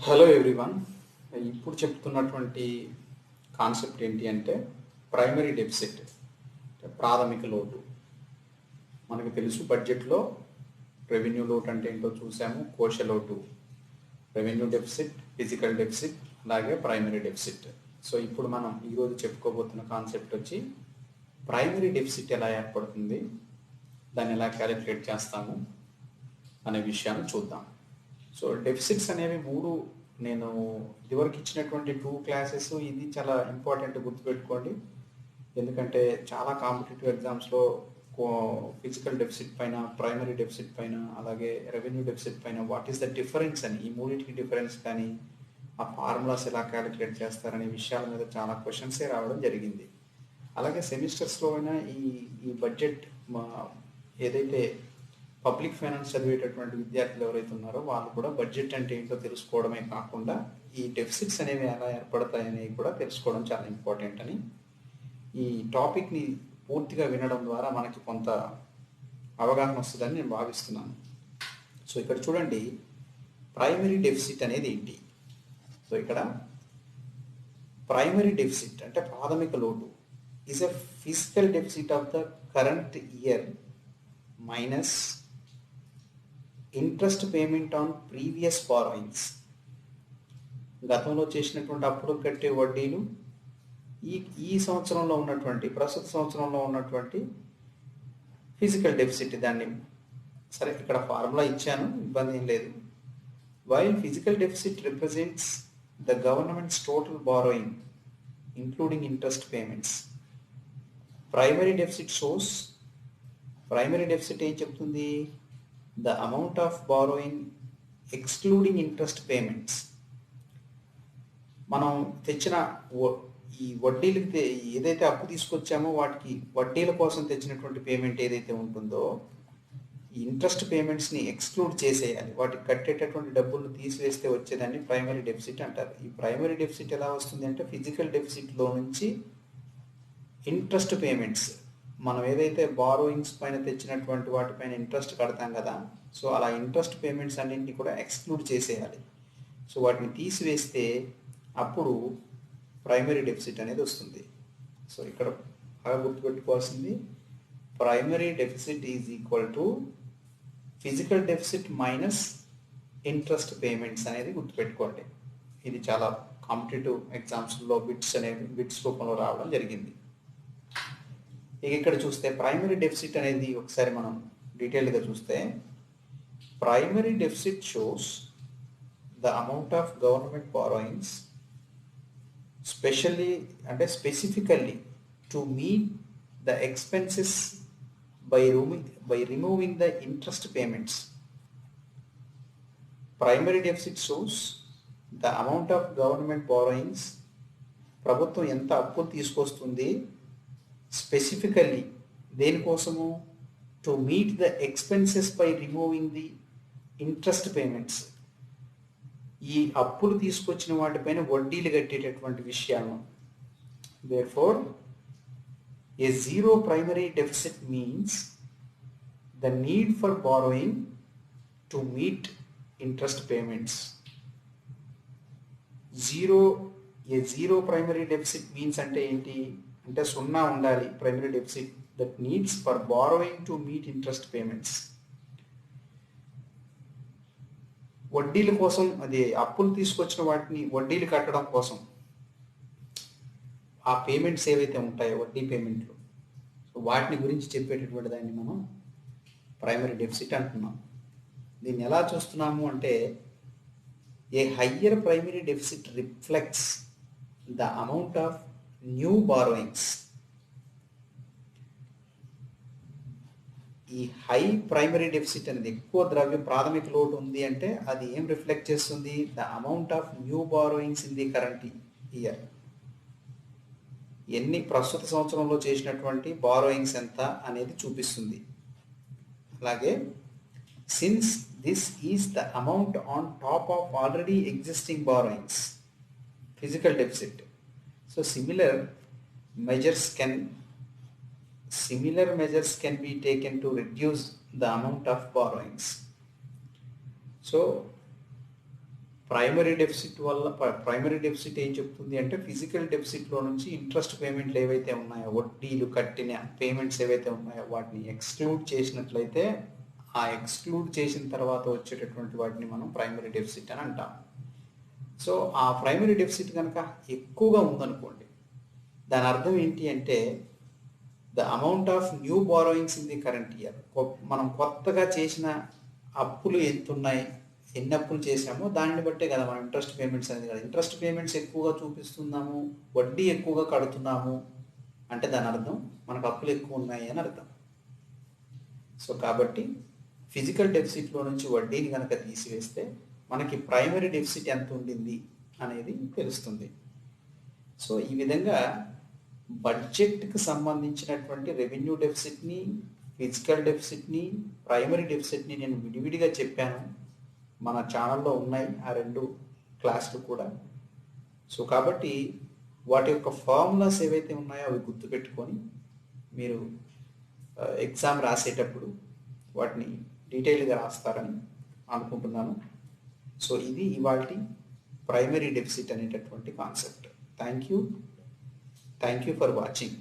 Hello everyone. ఇప్పుడు చెప్తున్నటువంటి concept ఏంటి అంటే ప్రైమరీ డెఫిసిట్, ప్రాథమిక లోటు. మనకు తెలుసు బడ్జెట్లో రెవెన్యూ లోటు అంటే ఏంటో చూసాము, కోశ లోటు, రెవెన్యూ డెఫిసిట్, ఫిజికల్ డెఫిసిట్, అలాగే ప్రైమరీ డెఫిసిట్. సో ఇప్పుడు మనం ఈరోజు చెప్పుకోబోతున్న కాన్సెప్ట్ వచ్చి ప్రైమరీ డెఫిసిట్ ఎలా ఏర్పడుతుంది, దాన్ని ఎలా క్యాలిక్యులేట్ చేస్తాము అనే విషయాన్ని చూద్దాం. సో డెఫిసిట్స్ అనేవి మూడు, నేను ఇదివరకు ఇచ్చినటువంటి 2 క్లాసెస్ ఇది చాలా ఇంపార్టెంట్ గుర్తుపెట్టుకోండి. ఎందుకంటే చాలా కాంపిటేటివ్ ఎగ్జామ్స్లో ఫిజికల్ డెఫిసిట్ పైన, ప్రైమరీ డెఫిసిట్ పైన, అలాగే రెవెన్యూ డెఫిసిట్ పైన వాట్ ఈస్ ద డిఫరెన్స్ అని, ఈ మూడింటికి డిఫరెన్స్ కానీ ఆ ఫార్ములాస్ ఎలా క్యాలిక్యులేట్ చేస్తారనే విషయాల మీద చాలా క్వశ్చన్సే రావడం జరిగింది. అలాగే సెమిస్టర్స్లో అయినా ఈ ఈ బడ్జెట్ ఏదైతే పబ్లిక్ ఫైనాన్స్ చదివేటటువంటి విద్యార్థులు ఎవరైతే ఉన్నారో వాళ్ళు కూడా బడ్జెట్ అంటే ఏంటో తెలుసుకోవడమే కాకుండా ఈ డెఫిసిట్స్ అనేవి ఎలా ఏర్పడతాయనేవి కూడా తెలుసుకోవడం చాలా ఇంపార్టెంట్ అని, ఈ టాపిక్ని పూర్తిగా వినడం ద్వారా మనకి కొంత అవగాహన వస్తుందని నేను భావిస్తున్నాను. సో ఇక్కడ చూడండి, ప్రైమరీ డెఫిసిట్ అనేది ఏంటి. సో ఇక్కడ ప్రైమరీ డెఫిసిట్ అంటే ప్రాథమిక లోటు is a physical deficit of the current year minus interest payment on previous borrowings. గతంలో చేసినటువంటి అప్పులు కట్టే వడ్డీలు, ఈ సంవత్సరంలో ఉన్నటువంటి, ప్రస్తుత సంవత్సరంలో ఉన్నటువంటి ఫిజికల్ డెఫిసిట్. దాన్ని సరే ఇక్కడ ఫార్ములా ఇచ్చాను, ఇబ్బంది ఏం లేదు. While physical deficit represents the governments total borrowing including interest payments, primary deficit shows, primary deficit ఏం చెప్తుంది, the amount of borrowing excluding interest payments. మనం తెచ్చిన ఈ వడ్డీలకి ఏదైతే అప్పు తీసుకొచ్చామో వాటికి వడ్డీల కోసం తెచ్చినటువంటి పేమెంట్ ఏదైతే ఉంటుందో ఈ ఇంట్రెస్ట్ పేమెంట్స్ని ఎక్స్క్లూడ్ చేసేయాలి. వాటికి కట్టేటటువంటి డబ్బులు తీసివేస్తే వచ్చేదాన్ని ప్రైమరీ డెఫిసిట్ అంటారు. ఈ ప్రైమరీ డెఫిసిట్ ఎలా వస్తుంది అంటే ఫిజికల్ డెఫిసిట్లో నుంచి ఇంట్రెస్ట్ పేమెంట్స్, మనం ఏదైతే బారోయింగ్స్ పైన తెచ్చినటువంటి వాటిపైన ఇంట్రెస్ట్ కడతాం కదా, సో అలా ఇంట్రెస్ట్ పేమెంట్స్ అన్నింటినీ కూడా ఎక్స్క్లూడ్ చేసేయాలి. సో వాటిని తీసివేస్తే అప్పుడు ప్రైమరీ డెఫిసిట్ అనేది వస్తుంది. సో ఇక్కడ బాగా గుర్తుపెట్టుకోవాల్సింది, primary deficit is equal to physical deficit minus interest payments అనేది గుర్తుపెట్టుకోండి. ఇది చాలా కాంపిటేటివ్ ఎగ్జామ్స్లో బిట్స్ రూపంలో రావడం జరిగింది. ఇక ఇక్కడ చూస్తే ప్రైమరీ డెఫిసిట్ అనేది ఒకసారి మనం డీటెయిల్గా చూస్తే, primary deficit shows the amount of government borrowings specifically to meet the expenses by removing the interest payments. Primary deficit shows the amount of government borrowings, ప్రభుత్వం ఎంత అప్పు తీసుకొస్తుంది స్పెసిఫికల్లీ దేనికోసము, to meet the expenses by removing the interest payments, ఈ అప్పులు తీసుకొచ్చిన వాటిపైన వడ్డీలు కట్టేటటువంటి విషయాలను. Therefore a zero primary deficit means the need for borrowing to meet interest payments. Zero primary deficit means అంటే ఏంటి అంటే సున్నా ఉండాలి primary deficit that needs for borrowing to meet interest payments. వడ్డీల కోసం, అది అప్పులు తీసుకొచ్చిన వాటిని వడ్డీలు కట్టడం కోసం ఆ పేమెంట్స్ ఏవైతే ఉంటాయో వడ్డీ పేమెంట్లు, సో వాటిని గురించి చెప్పేటటువంటి దాన్ని మనం ప్రైమరీ డెఫిసిట్ అంటున్నాం. దీన్ని ఎలా చూస్తున్నాము అంటే, ఏ higher primary deficit reflects the amount of new borrowings. ఈ హై ప్రైమరీ డెఫిసిట్ అనేది, ఎక్కువ ప్రాథమిక లోటు ఉంది అంటే అది ఏం రిఫ్లెక్ట్ చేస్తుంది, the amount of new borrowings in the current year. ఎన్ని ప్రస్తుత సంవత్సరంలో చేసినటువంటి బారోయింగ్స్ ఎంత అనేది చూపిస్తుంది. అలాగే since this is the amount on top of already existing borrowings, physical deficit. So similar measures can be taken to reduce the amount of borrowings. So primary deficit ఏం చెప్తుంది అంటే ఫిజికల్ డెఫిసిట్లో నుంచి ఇంట్రెస్ట్ పేమెంట్లు ఏవైతే ఉన్నాయో, వడ్డీలు కట్టిన పేమెంట్స్ ఏవైతే ఉన్నాయో వాటిని ఎక్స్క్లూడ్ చేసినట్లయితే ఆ ఎక్స్క్లూడ్ చేసిన తర్వాత వచ్చేటటువంటి వాటిని మనం ప్రైమరీ డెఫిసిట్ అని అంటాం. సో ఆ ప్రైమరీ డెఫిసిట్ కనుక ఎక్కువగా ఉందనుకోండి, దాని అర్థం ఏంటి అంటే the amount of new borrowings in the current year, మనం కొత్తగా చేసిన అప్పులు ఎంత ఉన్నాయి, ఎన్ని అప్పులు చేసామో దానిని బట్టే కదా మనం ఇంట్రెస్ట్ పేమెంట్స్ అనేది కదా. ఇంట్రెస్ట్ పేమెంట్స్ ఎక్కువగా చూపిస్తున్నాము, వడ్డీ ఎక్కువగా కడుతున్నాము అంటే దాని అర్థం మనకు అప్పులు ఎక్కువ ఉన్నాయి అని అర్థం. సో కాబట్టి ఫిజికల్ డెఫిసిట్లో నుంచి వడ్డీని కనుక తీసివేస్తే మనకి ప్రైమరీ డెఫిసిట్ ఎంత ఉండింది అనేది తెలుస్తుంది. సో ఈ విధంగా బడ్జెట్కి సంబంధించినటువంటి రెవెన్యూ డెఫిసిట్ని, ఫిజికల్ డెఫిసిట్ని, ప్రైమరీ డెఫిసిట్ని నేను విడివిడిగా చెప్పాను. మన ఛానల్లో ఉన్నాయి ఆ 2 క్లాసులు కూడా. సో కాబట్టి వాటి యొక్క ఫార్ములాస్ ఏవైతే ఉన్నాయో అవి గుర్తుపెట్టుకొని మీరు ఎగ్జామ్ రాసేటప్పుడు వాటిని డీటెయిల్గా రాస్తారని అనుకుంటున్నాను. సో ఇది ఇవాల్టి ప్రైమరీ డెఫిసిట్ అనేటటువంటి concept. Thank you for watching.